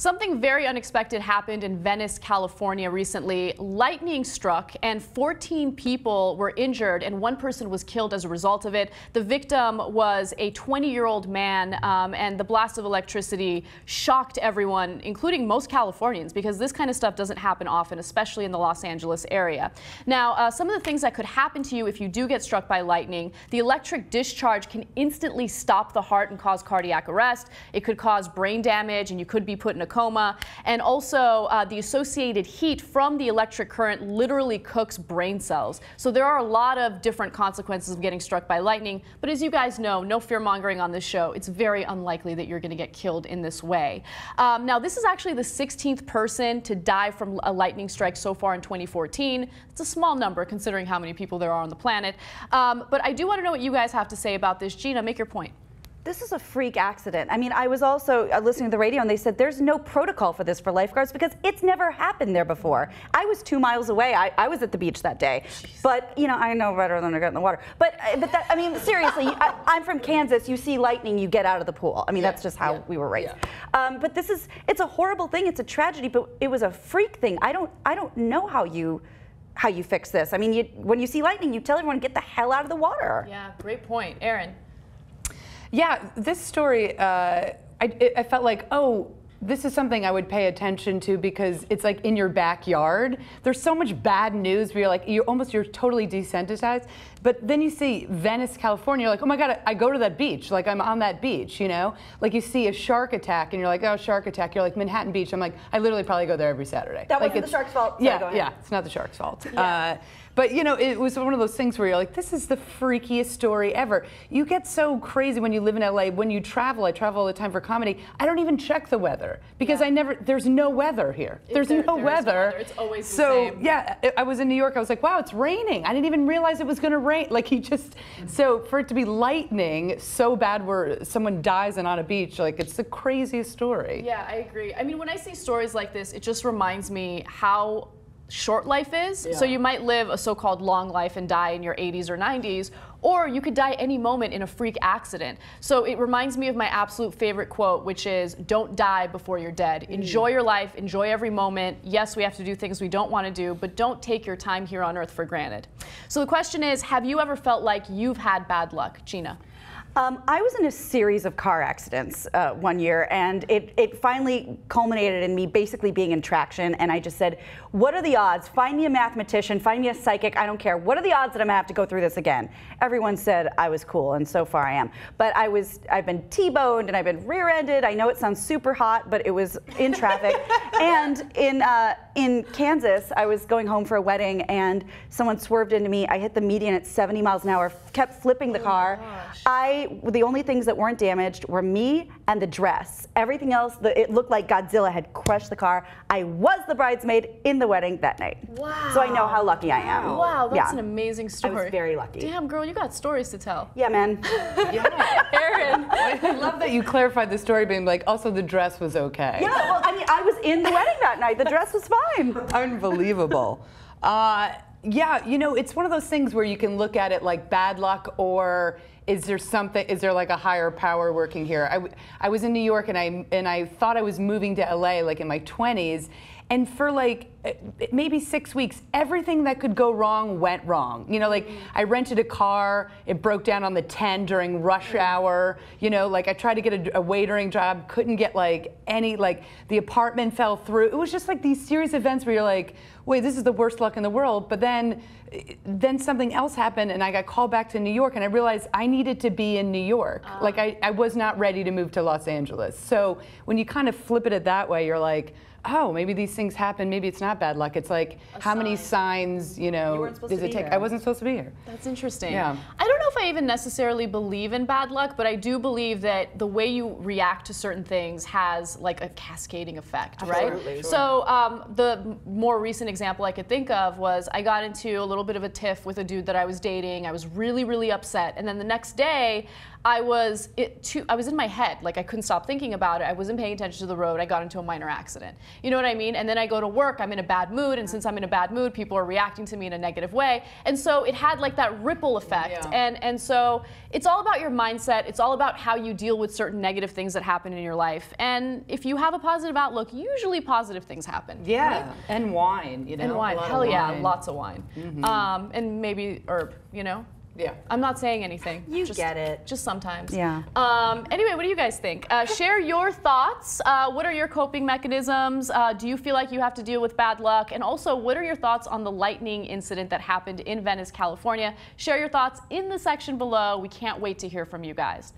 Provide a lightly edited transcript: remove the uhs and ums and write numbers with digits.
Something very unexpected happened in Venice, California recently. Lightning struck and 14 people were injured and one person was killed as a result of it. The victim was a 20-year-old man, and the blast of electricity shocked everyone, including most Californians, because this kind of stuff doesn't happen often, especially in the Los Angeles area. Now, some of the things that could happen to you if you do get struck by lightning: the electric discharge can instantly stop the heart and cause cardiac arrest. It could cause brain damage and you could be put in a coma. And also the associated heat from the electric current literally cooks brain cells. So there are a lot of different consequences of getting struck by lightning. But as you guys know, no fear mongering on this show. It's very unlikely that you're going to get killed in this way. Now, this is actually the 16th person to die from a lightning strike so far in 2014. It's a small number considering how many people there are on the planet. But I do want to know what you guys have to say about this. Gina, make your point. This is a freak accident. I mean, I was also listening to the radio and they said there's no protocol for this for lifeguards because it's never happened there before. I was 2 miles away. I was at the beach that day. Jeez. But, you know, I know better than to get in the water. But that, I mean, seriously, I'm from Kansas. You see lightning, you get out of the pool. I mean, that's just how we were raised. Yeah. But it's a horrible thing. It's a tragedy, but it was a freak thing. I don't know how you fix this. I mean, when you see lightning, you tell everyone to get the hell out of the water. Yeah, great point. Erin. Yeah, this story, I felt like, oh, this is something I would pay attention to because it's like in your backyard. There's so much bad news where you're totally desensitized. But then you see Venice, California, you're like, oh my God, I go to that beach. Like, I'm on that beach, you know? Like, you see a shark attack and you're like, oh, shark attack. You're like, Manhattan Beach. I'm like, I literally probably go there every Saturday. That wasn't the shark's fault. Sorry, yeah, it's not the shark's fault. Yeah. But, you know, it was one of those things where you're like, this is the freakiest story ever. You get so crazy when you live in LA. When you travel, I travel all the time for comedy. I don't even check the weather because there's no weather here. There's no weather. It's always the same. So, yeah, I was in New York. I was like, wow, it's raining. I didn't even realize it was going to rain. Like, so for it to be lightning so bad where someone dies and on a beach, like, it's the craziest story. Yeah, I agree. I mean, when I see stories like this, it just reminds me how short life is. Yeah. So you might live a so-called long life and die in your 80s or 90s, or you could die any moment in a freak accident. So it reminds me of my absolute favorite quote, which is, don't die before you're dead. Enjoy your life, enjoy every moment. Yes, we have to do things we don't want to do, but don't take your time here on Earth for granted. So the question is, have you ever felt like you've had bad luck? Gina. I was in a series of car accidents one year, and it finally culminated in me basically being in traction, and I just said, what are the odds? Find me a mathematician, find me a psychic, I don't care. What are the odds that I'm gonna have to go through this again? Everyone said I was cool, and so far I am. But I've been T-boned and I've been rear-ended. I know it sounds super hot, but it was in traffic. And in Kansas, I was going home for a wedding and someone swerved into me. I hit the median at 70 miles an hour, kept flipping the car. The only things that weren't damaged were me and the dress. Everything else, it looked like Godzilla had crushed the car. I was the bridesmaid in the wedding that night. Wow. So I know how lucky I am. Wow, that's an amazing story. I was very lucky. Damn, girl, you got stories to tell. Yeah, man. Yeah. Erin. I love that you clarified the story being like, also the dress was okay. Yeah, well, I mean, I was in the wedding that night. The dress was fine. Unbelievable. Yeah, you know, it's one of those things where you can look at it like bad luck, or is there like a higher power working here? I was in New York and I thought I was moving to LA like in my 20s, and for like maybe 6 weeks, everything that could go wrong went wrong. You know, like I rented a car, it broke down on the 10 during rush hour. You know, like I tried to get a waitering job, couldn't get like the apartment fell through. It was just like these series of events where you're like, wait, this is the worst luck in the world. But then something else happened and I got called back to New York and I realized I needed to be in New York. Like I was not ready to move to Los Angeles. So when you kind of flip it that way, you're like, oh, maybe these things happen, maybe it's not bad luck. It's like, how many signs, you know, does it take? I wasn't supposed to be here. That's interesting. Yeah. I don't know if I even necessarily believe in bad luck, but I do believe that the way you react to certain things has like a cascading effect, right? Absolutely. Sure. So the more recent example I could think of was I got into a little bit of a tiff with a dude that I was dating. I was really, really upset. And then the next next day, I was in my head, like I couldn't stop thinking about it. I wasn't paying attention to the road. I got into a minor accident. You know what I mean? And then I go to work, I'm in a bad mood, and since I'm in a bad mood, people are reacting to me in a negative way. And so it had like that ripple effect. Yeah. And so it's all about your mindset. It's all about how you deal with certain negative things that happen in your life. And if you have a positive outlook, usually positive things happen. Yeah, right? and wine, you know. And wine, hell yeah, lots of wine. And maybe herb, you know? Yeah. I'm not saying anything. You get it. Just sometimes. Yeah. Anyway, what do you guys think? Share your thoughts. What are your coping mechanisms? Do you feel like you have to deal with bad luck? And also, what are your thoughts on the lightning incident that happened in Venice, California? Share your thoughts in the section below. We can't wait to hear from you guys.